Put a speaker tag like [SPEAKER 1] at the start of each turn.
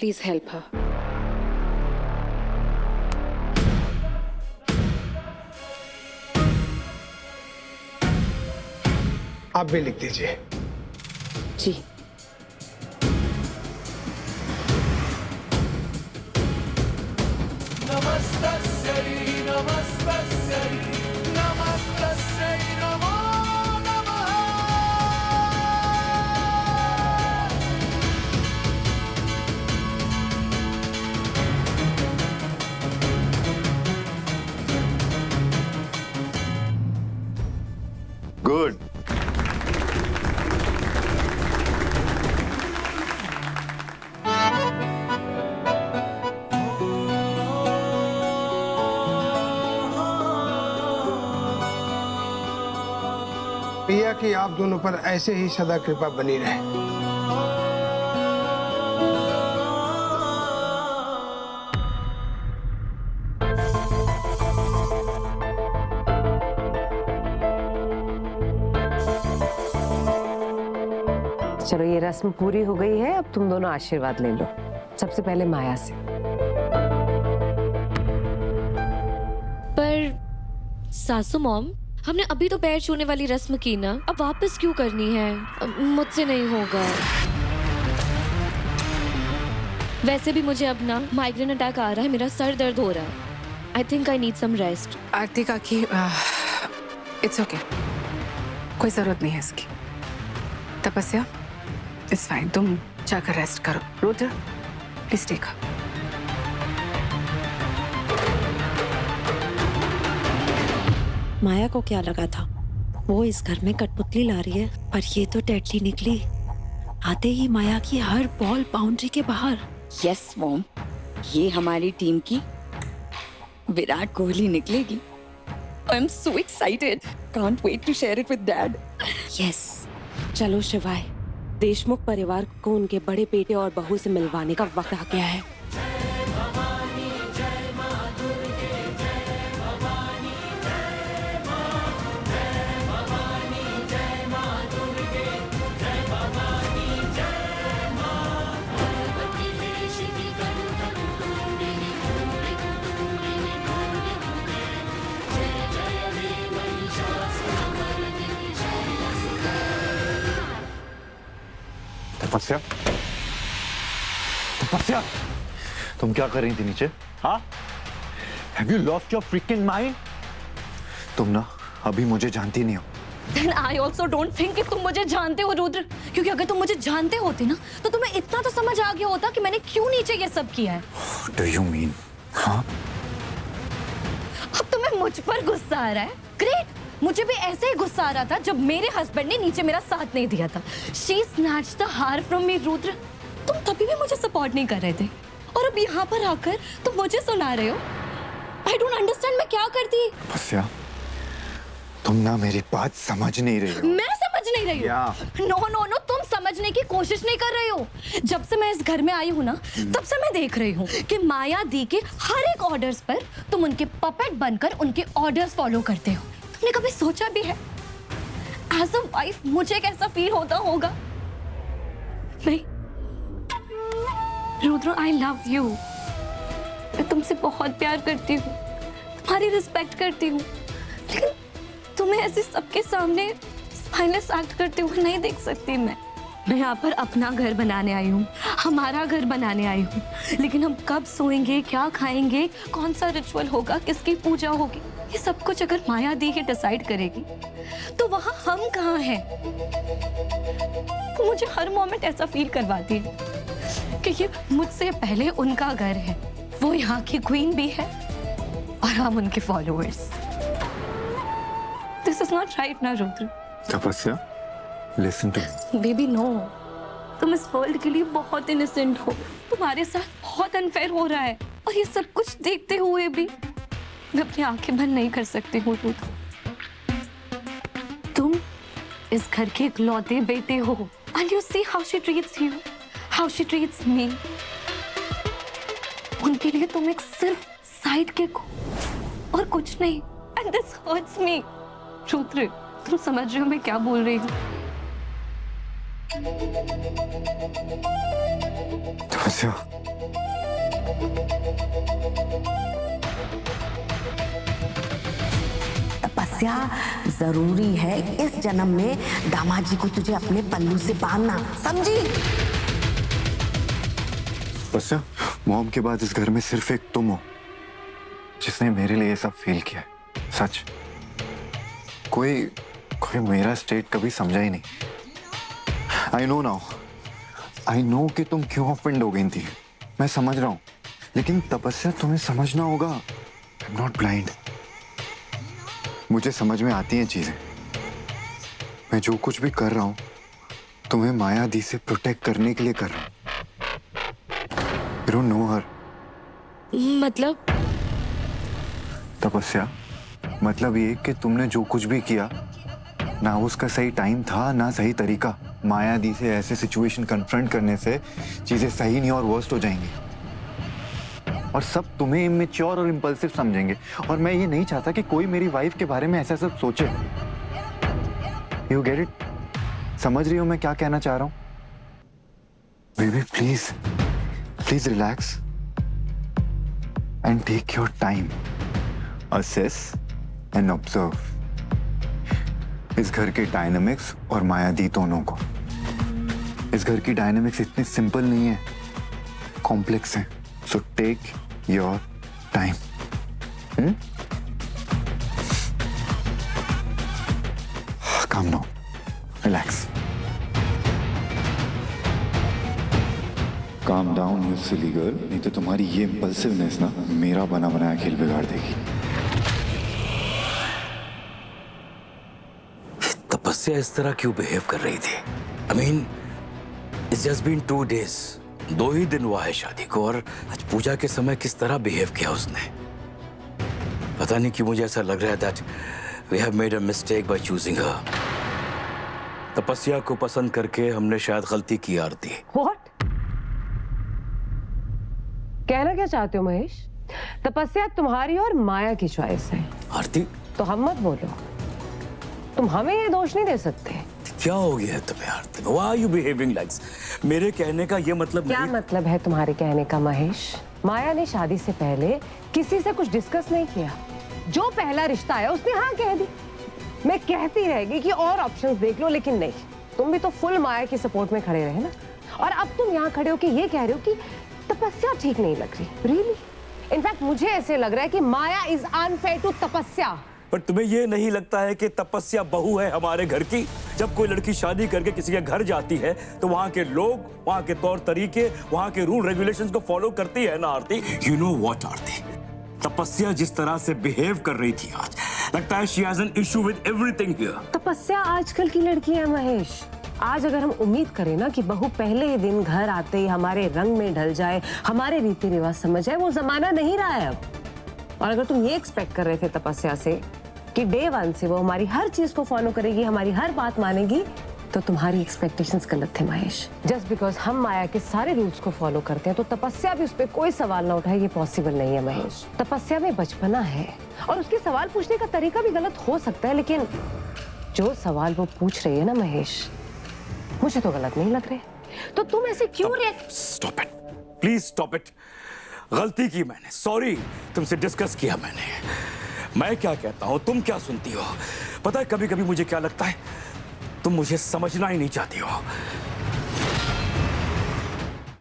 [SPEAKER 1] Please help her.
[SPEAKER 2] आप भी लिख दीजिए।
[SPEAKER 1] जी।
[SPEAKER 3] गुड।
[SPEAKER 2] पिया कि आप दोनों पर ऐसे ही सदा कृपा बनी रहे।
[SPEAKER 4] चलो ये रस्म पूरी हो गई है, अब तुम दोनों आशीर्वाद ले लो। सबसे पहले माया से।
[SPEAKER 5] पर सासू मॉम, हमने अभी तो पैर छूने वाली रस्म की ना, अब वापस क्यों करनी है? मुझसे नहीं होगा। वैसे भी मुझे अब ना माइग्रेन अटैक आ रहा है, मेरा सर दर्द हो रहा है। I think I need some rest.
[SPEAKER 1] Aarti काकी, इट्स ओके, कोई जरूरत नहीं है इसकी। तपस्या, इट्स फाइन, तुम जाकर रेस्ट करो। Rudra, please take.
[SPEAKER 6] माया को क्या लगा था वो इस घर में कठपुतली ला रही है, पर ये तो डेडली निकली। आते ही माया की हर बॉल बाउंड्री के बाहर।
[SPEAKER 7] यस मॉम, ये हमारी टीम की विराट कोहली निकलेगी। I am so excited, can't wait to share it with dad.
[SPEAKER 6] Yes, चलो शिवाय, देशमुख परिवार को उनके बड़े बेटे और बहू से मिलवाने का वक्त आ गया है।
[SPEAKER 3] तपस्या, तपस्या, तुम क्या कर रही थी नीचे? हाँ? Have you lost your freaking mind? तुम ना अभी मुझे जानती नहीं हो।
[SPEAKER 5] Then I also don't think कि तुम मुझे जानते हो रुद्र, क्योंकि अगर तुम मुझे जानते होते ना तो तुम्हें इतना तो समझ आ गया होता कि मैंने क्यों नीचे ये सब किया है।
[SPEAKER 3] Do you mean? हाँ?
[SPEAKER 5] अब तुम्हें मुझ पर गुस्सा आ रहा है? ग्रेट, मुझे भी ऐसे ही गुस्सा आ रहा था जब मेरे हस्बैंड ने नीचे मेरा साथ नहीं दिया था। She snatched the heart from me, Rudra. तुम तभी भी मुझे सपोर्ट नहीं कर रहे थे, और अब यहाँ पर आकर तुम मुझे सुना रहे हो। I don't understand, मैं क्या करती?
[SPEAKER 3] तपस्या, तुम ना मेरी बात समझ नहीं रही हो।
[SPEAKER 5] मैं समझ नहीं रही हूँ। नो नो नो, तुम समझने की कोशिश नहीं कर रहे हो। जब से मैं इस घर में आई हूँ ना, तब से मैं देख रही हूँ कि माया दी के हर एक ऑर्डर्स पर तुम उनके पपेट बनकर उनके ऑर्डर्स फॉलो करते हो। तुमने कभी सोचा भी है एज अ वाइफ मुझे कैसा फील होता होगा? नहीं रुद्र, आई लव यू। मैं तुमसे बहुत प्यार करती हूँ, तुम्हारी रिस्पेक्ट करती हूँ, लेकिन तुम्हें ऐसे सबके सामने स्पाइनलेस एक्ट करते हुए नहीं देख सकती। मैं यहाँ पर अपना घर बनाने आई हूँ, हमारा घर बनाने आई हूँ, लेकिन हम कब सोएंगे, क्या खाएंगे, कौन सा रिचुअल होगा, किसकी पूजा होगी, ये सब कुछ अगर माया दी ही डिसाइड करेगी तो वहाँ हम कहाँ हैं? वो मुझे हर मोमेंट ऐसा फील करवाती है कि ये मुझसे पहले उनका घर है, वो यहाँ की क्वीन भी है और हम उनके followers. This is not right ना रुद्र।
[SPEAKER 3] तपस्या, लिसन टू
[SPEAKER 5] बेबी नो, तुम इस वर्ल्ड के लिए बहुत इनोसेंट हो, तुम्हारे साथ बहुत अनफेयर हो रहा है, और ये सब कुछ देखते हुए भी मैं अपनी आंखें बंद नहीं कर सकती हूँ रुद्र। तुम इस घर के इकलौते बेटे हो, and you see how she treats you, how she treats me। उनके लिए तुम एक सिर्फ साइड किक हो और कुछ नहीं, and this hurts me। Rudra, तुम समझ रहे हो मैं क्या बोल रही हूँ?
[SPEAKER 3] तपस्या,
[SPEAKER 8] तपस्या, जरूरी है इस जन्म में दामाद जी को तुझे अपने पल्लू से बांधना, समझी?
[SPEAKER 3] बस मॉम के बाद इस घर में सिर्फ एक तुम हो जिसने मेरे लिए ये सब फील किया है। सच, कोई मेरा स्टेट कभी समझा ही नहीं। I know now, I know कि तुम क्यों ऑफेंड हो गई थी, मैं समझ रहा हूं, लेकिन तपस्या तुम्हें समझना होगा। आई एम नॉट ब्लाइंड, मुझे समझ में आती हैं चीजें। मैं जो कुछ भी कर रहा हूं तुम्हें माया दी से प्रोटेक्ट करने के लिए कर रहा हूं। You don't know her.
[SPEAKER 7] मतलब
[SPEAKER 3] तपस्या, मतलब ये कि तुमने जो कुछ भी किया ना उसका सही टाइम था ना सही तरीका। माया दी से ऐसे सिचुएशन कन्फ्रंट करने से चीजें सही नहीं और वर्स्ट हो जाएंगी और सब तुम्हें इमेच्योर और इम्पल्सिव समझेंगे और मैं ये नहीं चाहता कि कोई मेरी वाइफ के बारे में ऐसा सब सोचे। You get it? समझ रही हो मैं क्या कहना चाह रहा हूं? Baby please please relax and take your time, assess and observe इस घर के डायनामिक्स और मायादी दोनों को। इस घर की डायनामिक्स इतनी सिंपल नहीं है, कॉम्प्लेक्स है। So take your time. Calm now, relax, calm down you silly girl, नहीं तो तुम्हारी ये इम्पल्सिवनेस ना मेरा बना बनाया खेल बिगाड़ देगी।
[SPEAKER 9] तपस्या इस तरह क्यों बिहेव कर रही थी? I mean, it's just been 2 days. 2 ही दिन हुआ है शादी को और आज पूजा के समय किस तरह बिहेव किया उसने। पता नहीं क्यों मुझे ऐसा लग रहा है that we have made a mistake by choosing her. तपस्या को पसंद करके हमने शायद गलती की आरती।
[SPEAKER 4] What? कहना क्या चाहते हो महेश? तपस्या तुम्हारी और माया की चॉइस है।
[SPEAKER 9] आरती,
[SPEAKER 4] तो हम मत बोलो, तुम हमें ये दोष नहीं दे सकते।
[SPEAKER 9] क्या हो गया है तुम्हें आरती? Why are you behaving like this? मेरे कहने का ये मतलब
[SPEAKER 4] क्या
[SPEAKER 9] नहीं।
[SPEAKER 4] मतलब है तुम्हारे कहने का महेश? माया ने शादी से पहले किसी से कुछ डिस्कस नहीं किया। जो पहला रिश्ता आया उसने हाँ कह दी। मैं कहती रहेगी कि और ऑप्शंस देख लो, लेकिन नहीं, तुम भी तो फुल माया की सपोर्ट में खड़े रहे ना। और अब तुम यहाँ खड़े हो कि ये कह रहे हो कि तपस्या ठीक नहीं लग रही। रियली? इनफैक्ट मुझे ऐसे लग रहा है कि माया इज अनफेयर टू तपस्या।
[SPEAKER 9] पर तुम्हें ये नहीं लगता है कि तपस्या बहू है हमारे घर की? जब कोई लड़की शादी करके किसी के घर जाती है तो वहाँ के लोग, वहाँ के तौर तरीके, वहाँ के रूल रेगुलेशंस को फॉलो करती है ना आरती। यू नो व्हाट आरती, तपस्या जिस तरह से बिहेव कर रही थी आज, लगता है she has an issue with everything here.
[SPEAKER 4] तपस्या आजकल की लड़की है महेश। आज अगर हम उम्मीद करें ना कि बहू पहले ही दिन घर आते ही हमारे रंग में ढल जाए, हमारे रीति रिवाज समझ जाए, वो जमाना नहीं रहा है अब। और अगर तुम ये एक्सपेक्ट कर रहे थे तपस्या से कि डे 1 से वो हमारी हर चीज को फॉलो करेगी, हमारी हर बात मानेगी, तो तुम्हारी एक्सपेक्टेशंस गलत थे महेश। जस्ट बिकॉज हम माया के सारे रूल्स को फॉलो करते हैं तो तपस्या भी उस पर कोई सवाल ना उठाए, ये पॉसिबल नहीं है महेश। तपस्या में बचपना है और उसके सवाल पूछने का तरीका भी गलत हो सकता है, लेकिन जो सवाल वो पूछ रही है ना महेश, मुझे तो गलत नहीं लग रहे। तो तुम ऐसे क्यों react?
[SPEAKER 9] Stop it, please stop it. गलती की मैंने, सॉरी, तुमसे डिस्कस किया मैंने। मैं क्या कहता हूं, तुम क्या सुनती हो? पता है कभी कभी मुझे क्या लगता है, तुम मुझे समझना ही नहीं चाहती हो।